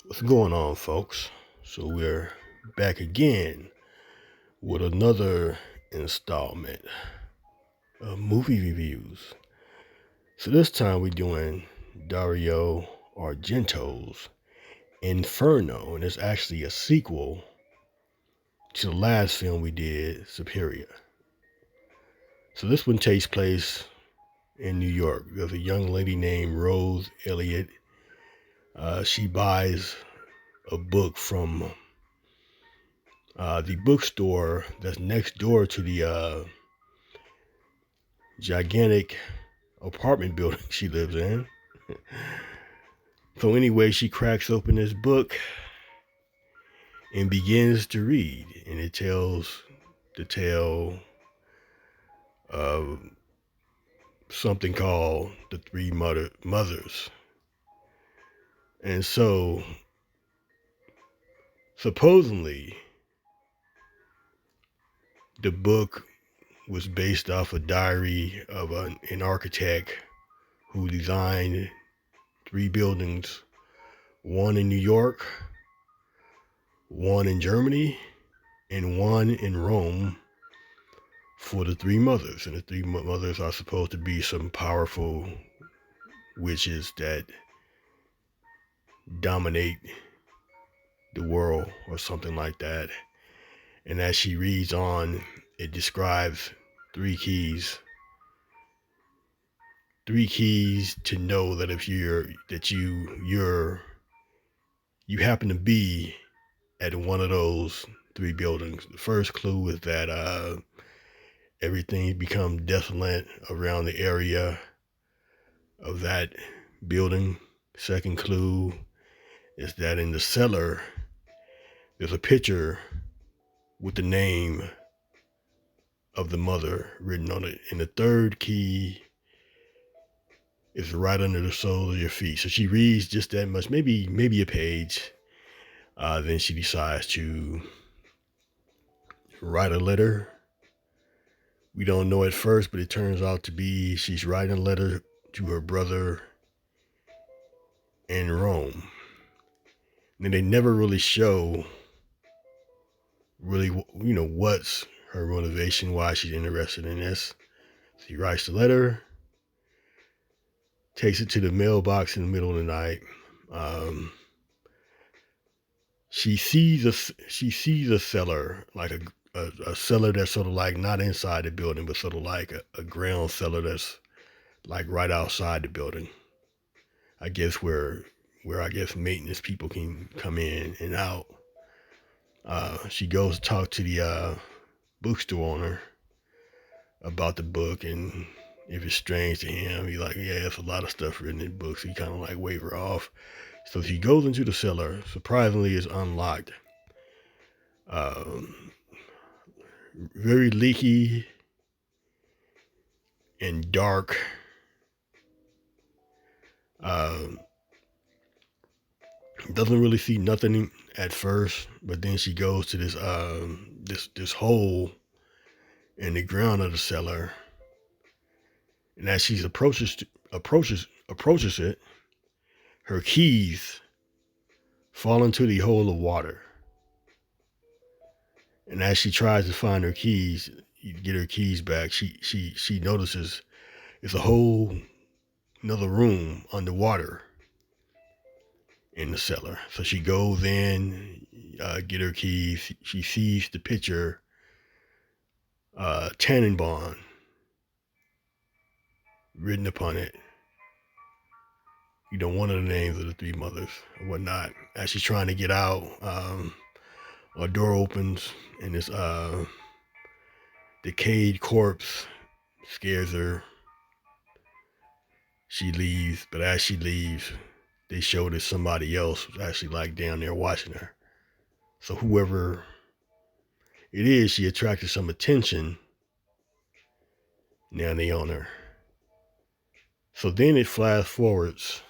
What's going on, folks? So we're back again with another installment of movie reviews. So this time we're doing Dario Argento's Inferno, and it's actually a sequel to the last film we did, Superior. So this one takes place in New York. There's a young lady named Rose Elliott. She buys a book from the bookstore that's next door to the gigantic apartment building she lives in. So anyway, she cracks open this book and begins to read, and it tells the tale of something called the Three Mothers. And so supposedly the book was based off a diary of an architect who designed three buildings, one in New York, one in Germany, and one in Rome for the three mothers. And the three mothers are supposed to be some powerful witches that dominate the world or something like that. And as she reads on, it describes three keys. Three keys to know that if you happen to be at one of those three buildings. The first clue is that everything becomes desolate around the area of that building. Second clue is that in the cellar, there's a picture with the name of the mother written on it. And the third key is right under the soles of your feet. So she reads just that much, maybe a page. Then she decides to write a letter. We don't know at first, but it turns out to be she's writing a letter to her brother in Rome. And they never really show what's her motivation, why she's interested in this. She writes the letter, takes it to the mailbox in the middle of the night. She sees a cellar, like a cellar that's sort of like not inside the building, but sort of like a ground cellar that's like right outside the building. I guess where I guess maintenance people can come in and out. She goes to talk to the bookstore owner about the book, and if it's strange to him, he's like, yeah, there's a lot of stuff written in books. So he kind of like wave her off. So she goes into the cellar. Surprisingly, it's unlocked. Um, Very leaky and dark. Um, doesn't really see nothing at first, but then she goes to this hole in the ground of the cellar, and as she approaches it, her keys fall into the hole of water. And as she tries to find her keys, get her keys back, she notices it's a whole another room underwater in the cellar. So she goes in, get her keys. She sees the picture, Tannenbaum, written upon it. One of the names of the three mothers or whatnot. As she's trying to get out, a door opens and this decayed corpse scares her. She leaves, but as she leaves, they show that somebody else was actually like down there watching her. So whoever it is, she attracted some attention. Now they own her. So then it flash forwards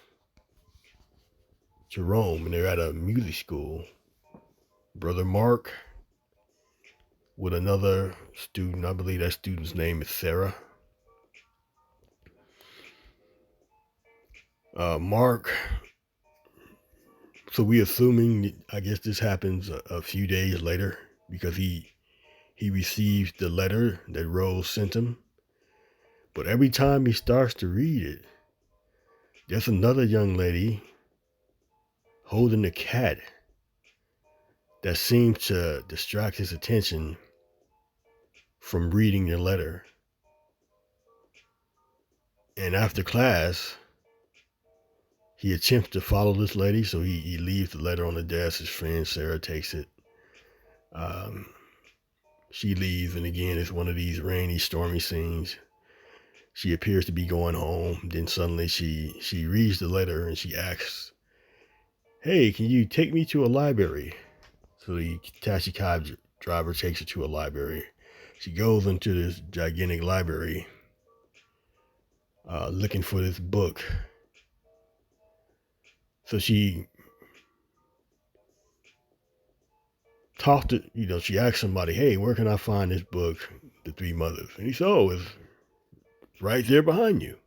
to Rome, and they're at a music school. Brother Mark with another student. I believe that student's name is Sarah. So we assuming, I guess this happens a few days later because he receives the letter that Rose sent him. But every time he starts to read it, there's another young lady holding a cat that seems to distract his attention from reading the letter. And after class, he attempts to follow this lady, so he leaves the letter on the desk. His friend Sarah takes it. Um, she leaves, and again, it's one of these rainy, stormy scenes. She appears to be going home. Then suddenly she reads the letter and she asks, "Hey, can you take me to a library?" So the taxi cab driver takes her to a library. She goes into this gigantic library looking for this book. So she she asked somebody, "Hey, where can I find this book, The Three Mothers?" And he said, "Oh, it's right there behind you."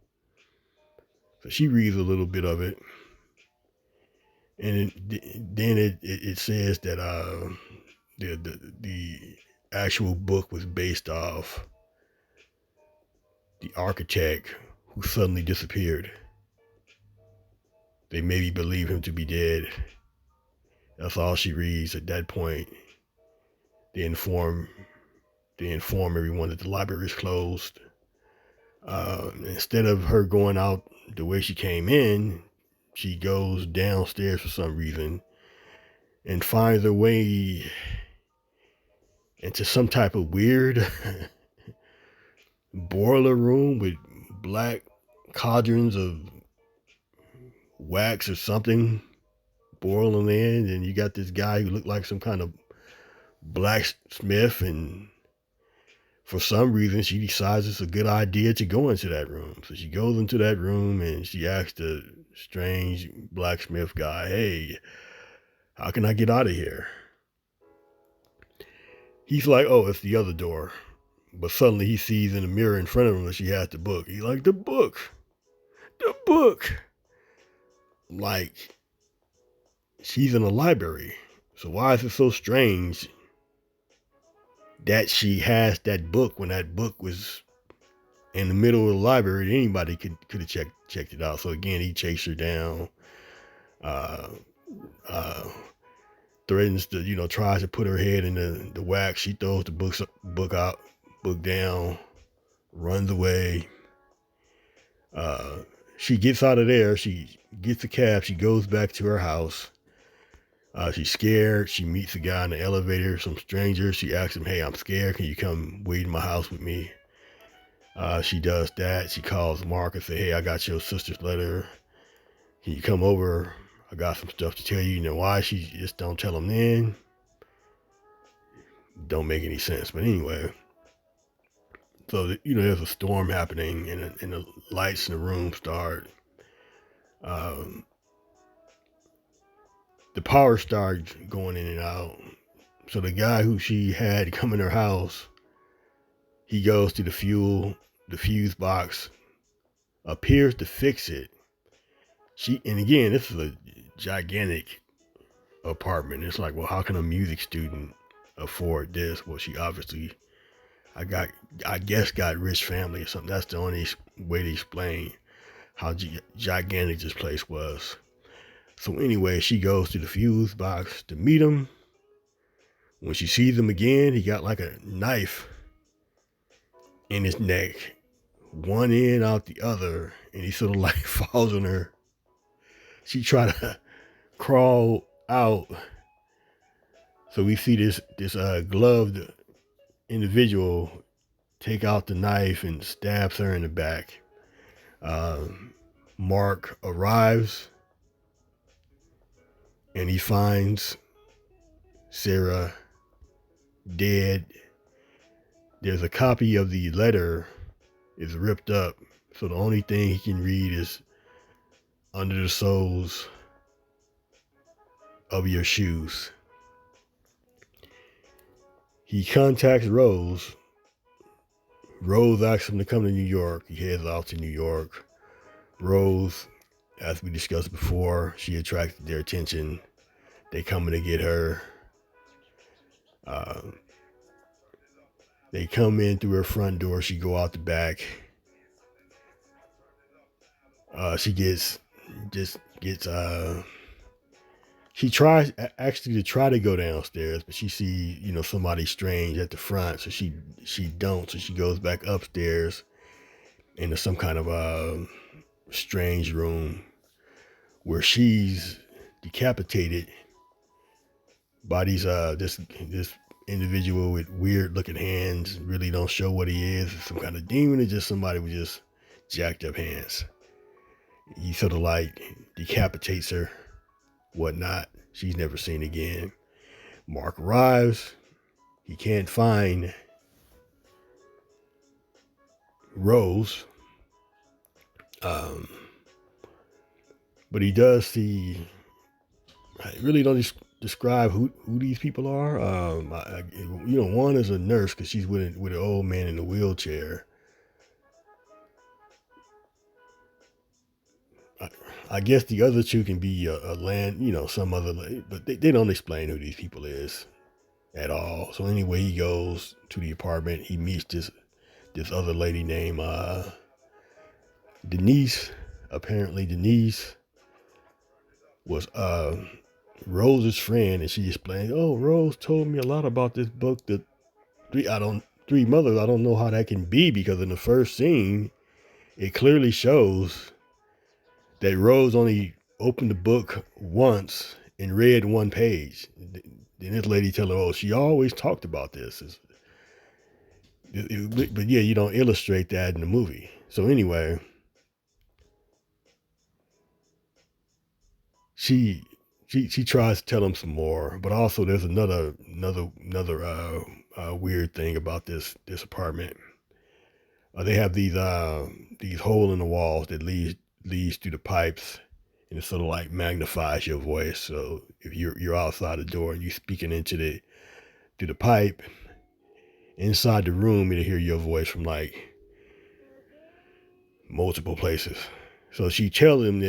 So she reads a little bit of it. And then it says that the actual book was based off the architect who suddenly disappeared. They maybe believe him to be dead. That's all she reads at that point. They inform everyone that the library is closed. Instead of her going out the way she came in, she goes downstairs for some reason and finds her way into some type of weird boiler room with black cauldrons of wax or something boiling in, and you got this guy who looked like some kind of blacksmith, and for some reason she decides it's a good idea to go into that room. So she goes into that room and she asks the strange blacksmith guy, "Hey, how can I get out of here?" He's like, "Oh, it's the other door." But suddenly he sees in the mirror in front of him that she has the book. He's like, "The book, the book." Like, she's in a library. So why is it so strange that she has that book when that book was in the middle of the library? Anybody could have checked it out. So again, he chased her down, uh, uh, threatens to, tries to put her head in the wax. She throws the book down, runs away. She gets out of there. She gets a cab. She goes back to her house. She's scared. She meets a guy in the elevator, some stranger. She asks him, "Hey, I'm scared. Can you come wait in my house with me?" She does that. She calls Mark and says, "Hey, I got your sister's letter. Can you come over? I got some stuff to tell you." You know why she just don't tell him then? Don't make any sense. But anyway, so there's a storm happening, and the lights in the room start. The power starts going in and out. So the guy who she had come in her house, he goes to the fuse box, appears to fix it. And again, this is a gigantic apartment. It's like, well, how can a music student afford this? Well, she obviously, I guess, got rich family or something. That's the only way to explain how gigantic this place was. So anyway, she goes to the fuse box to meet him. When she sees him again, he got like a knife in his neck, one end out the other, and he sort of like falls on her. She tried to crawl out. So we see this gloved individual take out the knife and stabs her in the back. Mark arrives and he finds Sarah dead. There's a copy of the letter is ripped up, so the only thing he can read is under the soles of your shoes. He contacts Rose. Rose asks him to come to New York. He heads off to New York. Rose, as we discussed before, she attracted their attention. they coming to get her. They come in through her front door. She go out the back. She gets just gets she tries actually to try to go downstairs, but she sees somebody strange at the front, so she don't. So she goes back upstairs into some kind of strange room where she's decapitated by this individual with weird looking hands. Really don't show what he is. Some kind of demon or just somebody with just jacked up hands. He sort of like decapitates her, whatnot. She's never seen again. Mark arrives. He can't find Rose. But he does see. I really don't describe who these people are. One is a nurse because she's with an old man in a wheelchair. I guess the other two can be a land, some other, but they don't explain who these people is at all. So anyway, he goes to the apartment. He meets this other lady named Denise. Apparently Denise was Rose's friend, and she explained, "Oh, Rose told me a lot about this book, the Three Mothers. I don't know how that can be because in the first scene, it clearly shows that Rose only opened the book once and read one page. Then this lady tell her, "Oh, she always talked about this." But yeah, you don't illustrate that in the movie. So anyway, she tries to tell him some more, but also there's another weird thing about this apartment. They have these hole in the walls that leads through the pipes, and it sort of like magnifies your voice. So if you're outside the door and you're speaking through the pipe, inside the room it'll hear your voice from like multiple places. So she tells him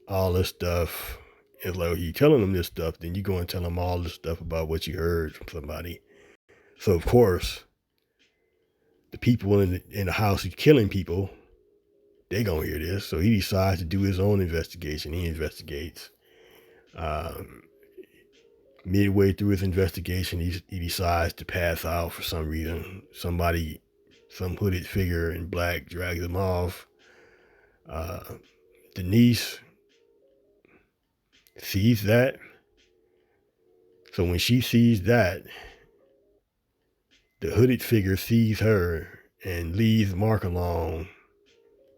all this stuff. It's like you telling them this stuff, then you go and tell them all this stuff about what you heard from somebody. So of course, the people in the house who's killing people, they gonna hear this. So he decides to do his own investigation. He investigates. Midway through his investigation, he decides to pass out for some reason. Some hooded figure in black drags him off. Denise sees that. So when she sees that, the hooded figure sees her and leaves Mark alone,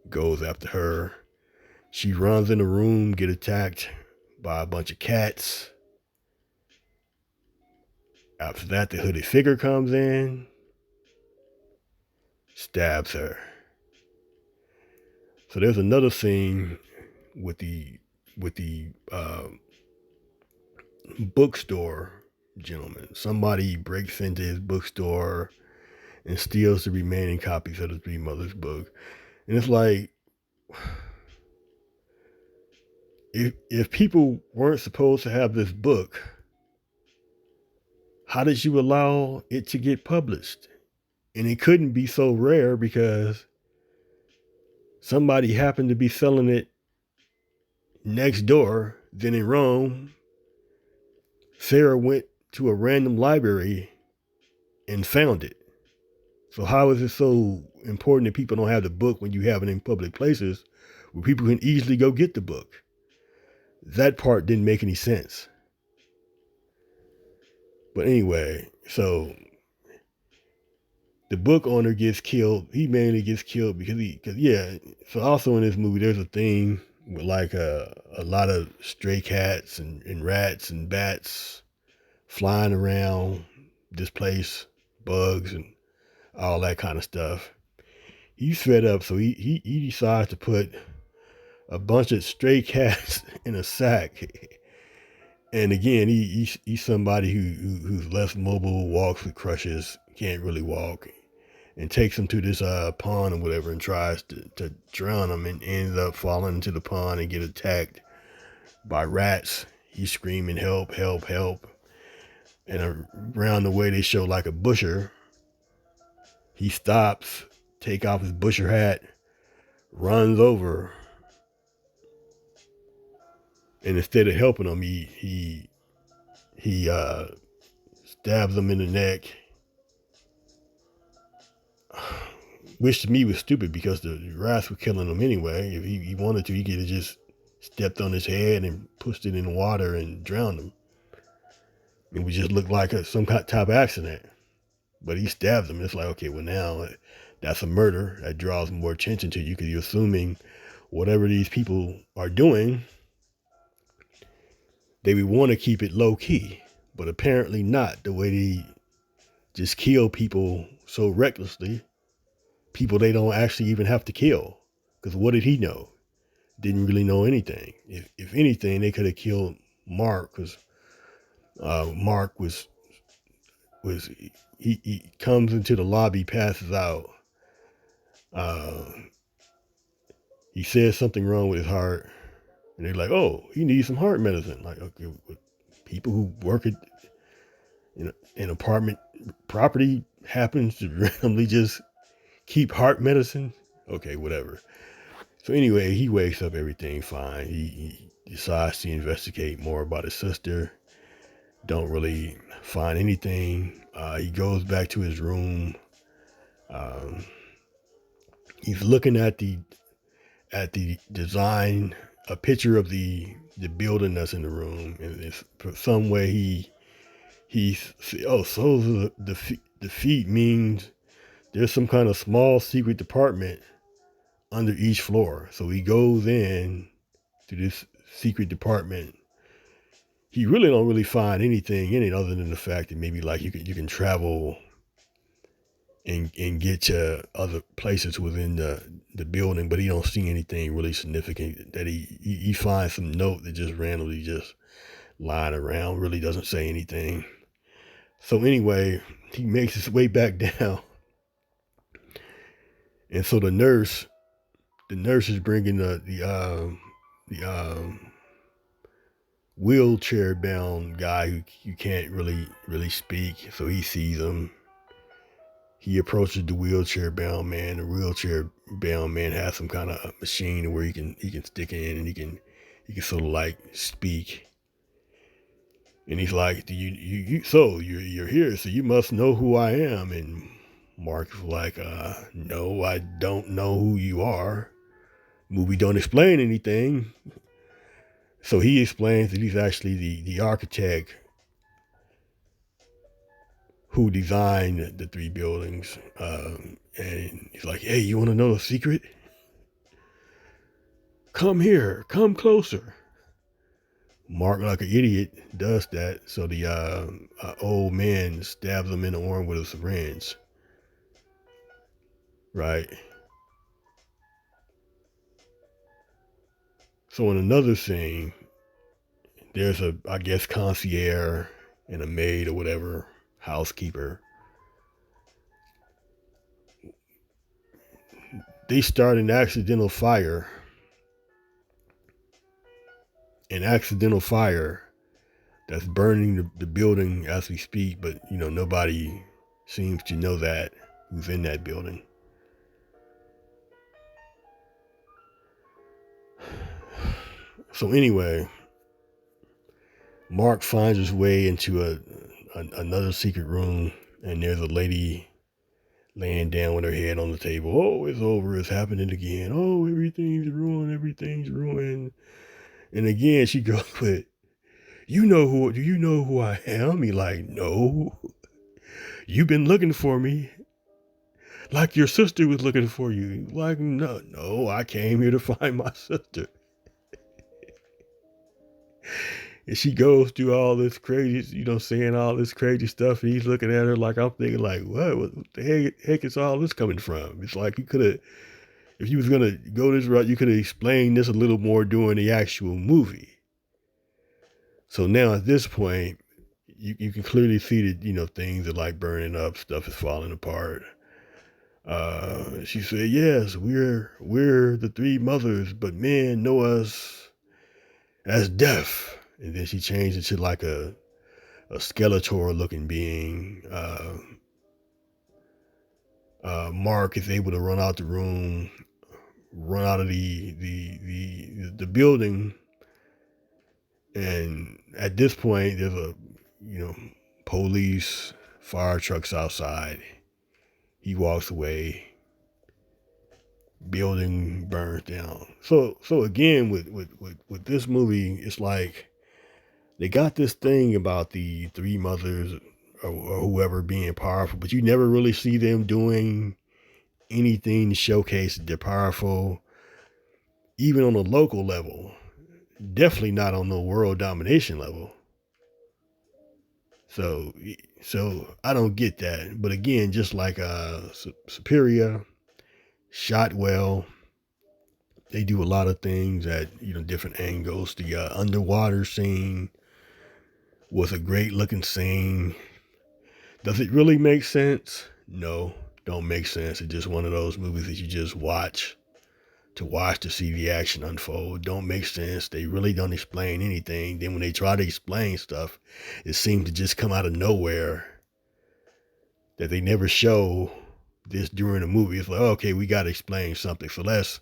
goes after her. She runs in the room, get attacked by a bunch of cats. After that, the hooded figure comes in, stabs her. So there's another scene with the bookstore gentleman. Somebody breaks into his bookstore and steals the remaining copies of the Three Mothers book. And it's like, if people weren't supposed to have this book, how did you allow it to get published? And it couldn't be so rare because somebody happened to be selling it next door. Then in Rome, Sarah went to a random library and found it. So how is it so important that people don't have the book when you have it in public places where people can easily go get the book? That part didn't make any sense. But anyway, so the book owner gets killed. He mainly gets killed because so also in this movie, there's a thing with like a lot of stray cats and rats and bats flying around this place, bugs and all that kind of stuff. He's fed up, so he decides to put a bunch of stray cats in a sack. And again, he's somebody who's less mobile, walks with crutches, can't really walk, and takes them to this pond or whatever and tries to drown them and ends up falling into the pond and get attacked by rats he's screaming, help, help, help. And around the way they show like a busher. He stops, take off his busher hat, runs over, and instead of helping him, he stabs him in the neck. Which to me was stupid because the rats were killing him anyway. If he wanted to, he could have just stepped on his head and pushed it in the water and drowned him. It would just look like some type of accident. But he stabs him. It's like, okay, well now that's a murder. That draws more attention to you because you're assuming whatever these people are doing, they would want to keep it low key. But apparently not, the way they just kill people so recklessly. People they don't actually even have to kill. Because what did he know? Didn't really know anything. If anything, they could have killed Mark, because Mark was he comes into the lobby, passes out. He says something wrong with his heart, and they're like, "Oh, he needs some heart medicine." Like, okay, people who work at an apartment property happens to randomly just keep heart medicine. Okay, whatever. So anyway, he wakes up, everything fine. He decides to investigate more about his sister. Don't really find anything. He goes back to his room. He's looking at the design, a picture of the building that's in the room, and it's, for some way he's so the feet means there's some kind of small secret department under each floor. So he goes in to this secret department. He really don't really find anything in it other than the fact that maybe like you can travel and get to other places within the building, but he don't see anything really significant. That he finds some note that just randomly just lying around, really doesn't say anything. So anyway, he makes his way back down. And so the nurse is bringing the wheelchair bound guy who can't really speak. So he sees him. He approaches the wheelchair bound man. The wheelchair bound man has some kind of machine where he can stick in and he can sort of like speak. And he's like, you're here, so you must know who I am. And Mark is like, no, I don't know who you are. Movie don't explain anything. So he explains that he's actually the architect who designed the three buildings. And he's like, hey, you want to know a secret? Come here, come closer. Mark, like an idiot, does that. So the old man stabs him in the arm with a syringe. Right. So in another scene, there's I guess, concierge and a maid or whatever, housekeeper. They start an accidental fire. An accidental fire that's burning the building as we speak, but nobody seems to know that who's in that building. So anyway, Mark finds his way into another secret room, and there's a lady laying down with her head on the table. Oh, it's over. It's happening again. Oh, everything's ruined. Everything's ruined. And again, she goes with, do you know who I am? He's like, no. You've been looking for me. Like your sister was looking for you. Like, no, I came here to find my sister. And she goes through all this crazy, saying all this crazy stuff. And he's looking at her like, I'm thinking like, what the heck is all this coming from? It's like you could have, if you was going to go this route, you could have explained this a little more during the actual movie. So now at this point, you can clearly see that, things are like burning up, stuff is falling apart. She said, yes, we're the three mothers, but men know us as death. and then she changed into like a Skeletor looking being. Mark is able to run out the room, run out of the building, and at this point there's a police fire trucks outside. He walks away. Building burns down. So again with this movie, it's like they got this thing about the three mothers or whoever being powerful, but you never really see them doing anything to showcase that they're powerful, even on a local level. Definitely not on the world domination level. So I don't get that. But again, just like Superior, shot well. They do a lot of things at different angles. The underwater scene was a great looking scene. Does it really make sense? No, don't make sense. It's just one of those movies that you just watch to see the action unfold. Don't make sense. They really don't explain anything. Then when they try to explain stuff, it seems to just come out of nowhere. That they never show this during the movie. It's like, okay, we got to explain something. So let's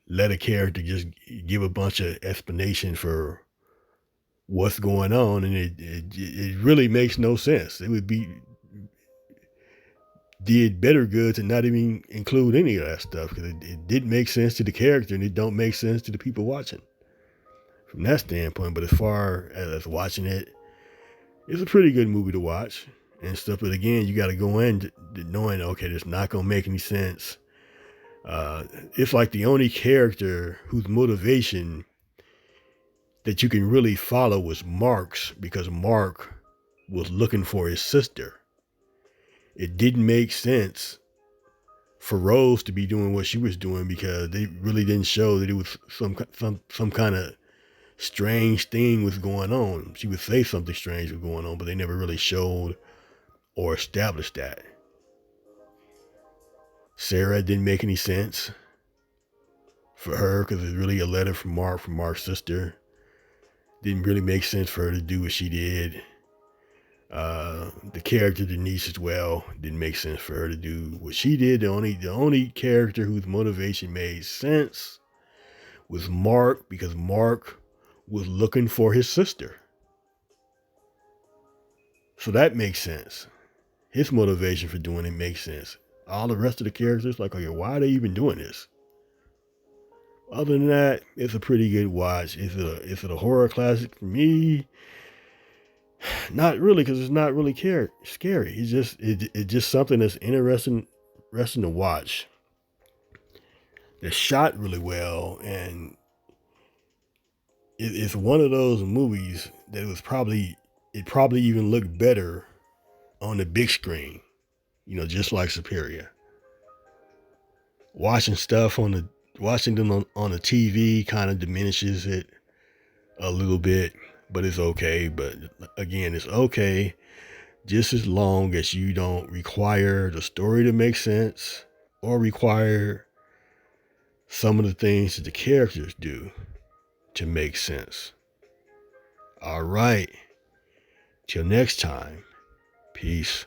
let a character just give a bunch of explanation for what's going on, and it really makes no sense. It would be did better good to not even include any of that stuff, because it didn't make sense to the character and it don't make sense to the people watching from that standpoint. But as far as watching it, it's a pretty good movie to watch and stuff. But again, you got to go in knowing, okay, it's not going to make any sense. It's like the only character whose motivation that you can really follow was Mark's, because Mark was looking for his sister. It didn't make sense for Rose to be doing what she was doing, because they really didn't show that it was some kind of strange thing was going on. She would say something strange was going on, but they never really showed or established that. Sarah didn't make any sense for her, because it's really a letter from Mark's sister. Didn't really make sense for her to do what she did. The character Denise as well didn't make sense for her to do what she did. The only character whose motivation made sense was Mark, because Mark was looking for his sister. So that makes sense. His motivation for doing it makes sense. All the rest of the characters, like, okay, why are they even doing this? Other than that, it's a pretty good watch. Is it a horror classic for me? Not really, because it's not really scary. It's just something that's interesting to watch. It's shot really well, and it's one of those movies that it probably even looked better on the big screen. Just like Superior. Watching them on the TV kind of diminishes it a little bit, but it's okay. But again, it's okay just as long as you don't require the story to make sense or require some of the things that the characters do to make sense. All right. Till next time. Peace.